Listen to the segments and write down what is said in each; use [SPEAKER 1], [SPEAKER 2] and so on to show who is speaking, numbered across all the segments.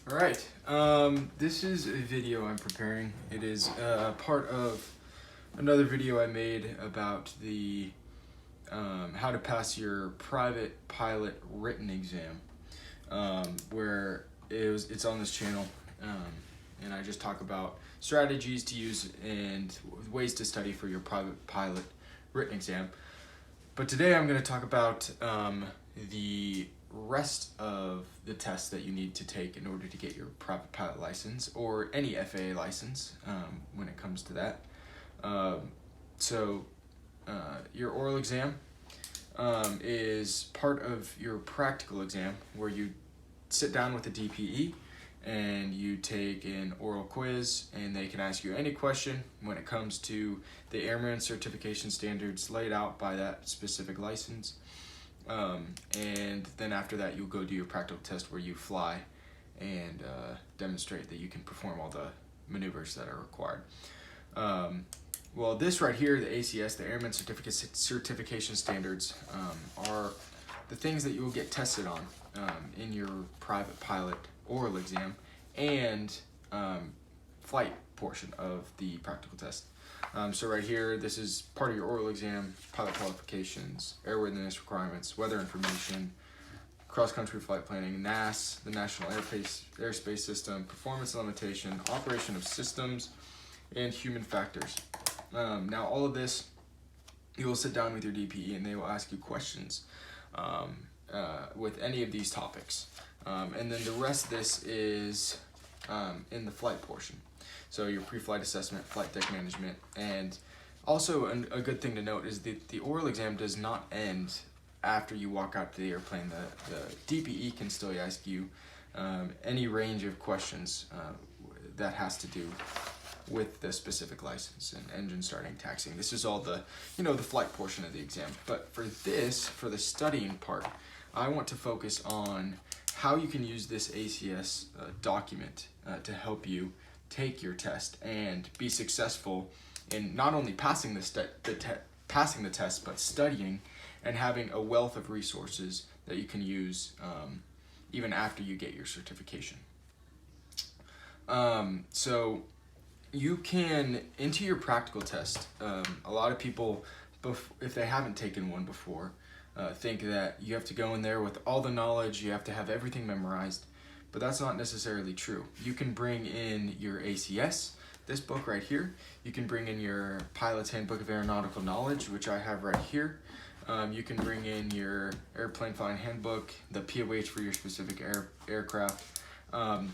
[SPEAKER 1] All right, this is a video I'm preparing. It is part of another video I made about the how to pass your private pilot written exam, where it's on this channel, and I just talk about strategies to use and ways to study for your private pilot written exam. But today I'm going to talk about the rest of the tests that you need to take in order to get your private pilot license or any FAA license when it comes to that. Your oral exam is part of your practical exam, where you sit down with a DPE and you take an oral quiz, and they can ask you any question when it comes to the airman certification standards laid out by that specific license. And then after that, you'll go do your practical test where you fly and demonstrate that you can perform all the maneuvers that are required. Well, this right here, the ACS, the Airman Certification Standards, are the things that you will get tested on in your private pilot oral exam and flight portion of the practical test. So right here, this is part of your oral exam: pilot qualifications, airworthiness requirements, weather information, cross-country flight planning, NAS, the National Airspace System, performance limitation, operation of systems, and human factors. Now all of this, you will sit down with your DPE and they will ask you questions with any of these topics. And then the rest of this is in the flight portion. So your pre-flight assessment, flight deck management, and also a good thing to note is that the oral exam does not end after you walk out to the airplane. The DPE can still ask you any range of questions that has to do with the specific license and engine starting, taxiing. This is all the flight portion of the exam. But for the studying part, I want to focus on how you can use this ACS document to help you take your test and be successful in not only passing the test, but studying and having a wealth of resources that you can use even after you get your certification. So you can, into your practical test, a lot of people, if they haven't taken one before, think that you have to go in there with all the knowledge, you have to have everything memorized, but that's not necessarily true. You can bring in your ACS, this book right here. You can bring in your Pilot's Handbook of Aeronautical Knowledge, which I have right here. You can bring in your Airplane Flying Handbook, the POH for your specific aircraft. A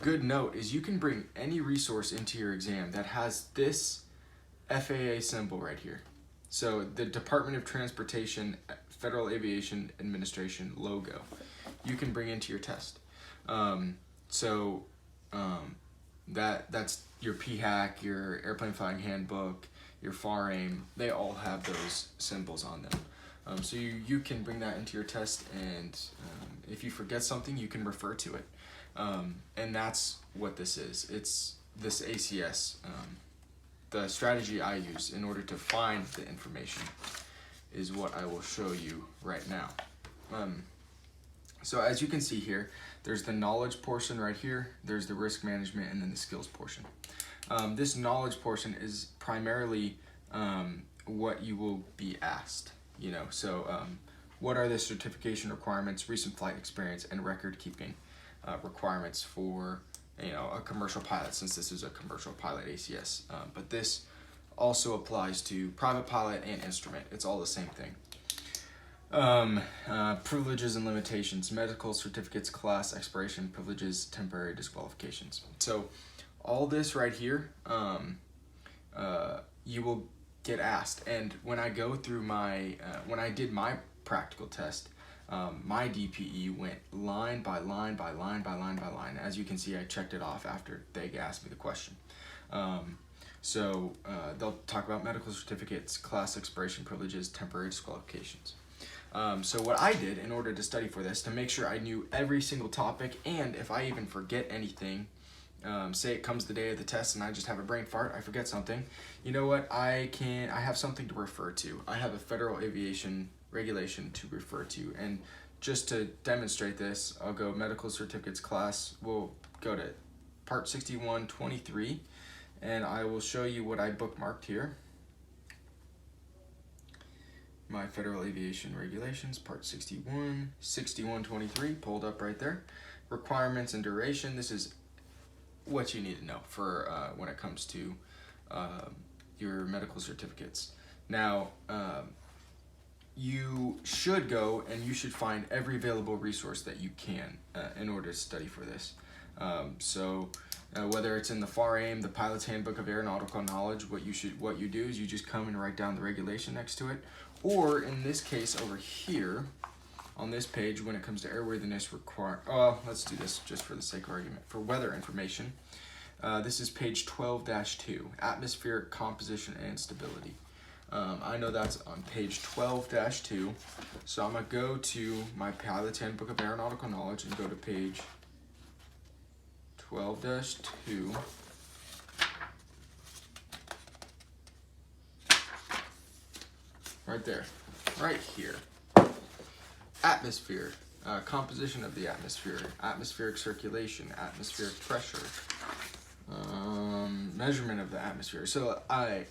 [SPEAKER 1] good note is you can bring any resource into your exam that has this FAA symbol right here. So the Department of Transportation Federal Aviation Administration logo, you can bring into your test. That's your PHAK, your Airplane Flying Handbook, your FAA, they all have those symbols on them. So you can bring that into your test, and if you forget something, you can refer to it. And that's what this is. It's this ACS. The strategy I use in order to find the information is what I will show you right now. So as you can see here, there's the knowledge portion right here, there's the risk management, and then the skills portion. This knowledge portion is primarily what you will be asked. What are the certification requirements, recent flight experience, and record keeping requirements for a commercial pilot, since this is a commercial pilot ACS. But this also applies to private pilot and instrument. It's all the same thing. Privileges and limitations, medical certificates, class expiration, privileges, temporary disqualifications. So all this right here, you will get asked. And when I go through when I did my practical test, my DPE went line by line by line by line by line. As you can see, I checked it off after they asked me the question. They'll talk about medical certificates, class expiration, privileges, temporary disqualifications. So what I did in order to study for this, to make sure I knew every single topic, and if I even forget anything, say it comes the day of the test and I just have a brain fart, I forget something, you know what, I have something to refer to. I have a federal aviation regulation to refer to, and just to demonstrate this, I'll go medical certificates class. We'll go to part 6123, and I will show you what I bookmarked here. My Federal Aviation Regulations, part 61, 6123, pulled up right there. Requirements and duration. This is what you need to know for when it comes to your medical certificates. Now, you should go and you should find every available resource that you can in order to study for this. Whether it's in the FAA, the Pilot's Handbook of Aeronautical Knowledge, what you do is you just come and write down the regulation next to it, or in this case over here on this page, when it comes to airworthiness let's do this just for the sake of argument. For weather information, this is page 12-2, atmospheric composition and stability. I know that's on page 12-2, so I'm going to go to my Pilot's Handbook of Aeronautical Knowledge and go to page 12-2. Right there, right here. Atmosphere, composition of the atmosphere, atmospheric circulation, atmospheric pressure, measurement of the atmosphere. So I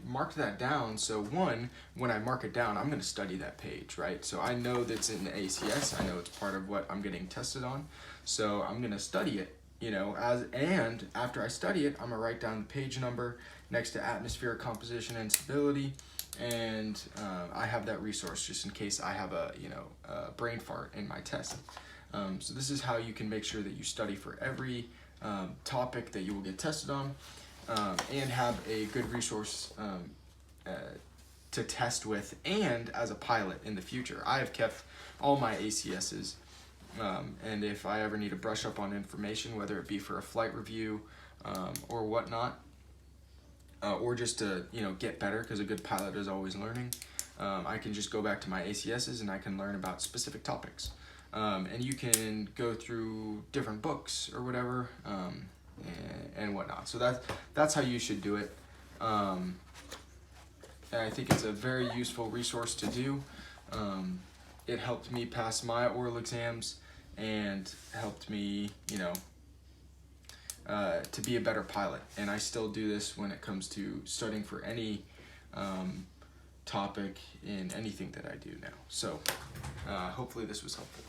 [SPEAKER 1] marked that down. So when I mark it down, I'm going to study that page, right? So I know that's in the ACS. I know it's part of what I'm getting tested on. So I'm going to study it, and after I study it, I'm going to write down the page number next to atmospheric composition and stability. And I have that resource just in case I have a brain fart in my test. So this is how you can make sure that you study for every topic that you will get tested on, and have a good resource to test with, and as a pilot in the future. I have kept all my ACSs, and if I ever need to brush up on information, whether it be for a flight review or whatnot, or just to get better, because a good pilot is always learning, I can just go back to my ACSs and I can learn about specific topics. And you can go through different books or whatever, and whatnot. So that's how you should do it. And I think it's a very useful resource to do. It helped me pass my oral exams and helped me, to be a better pilot. And I still do this when it comes to studying for any topic in anything that I do now. So hopefully this was helpful.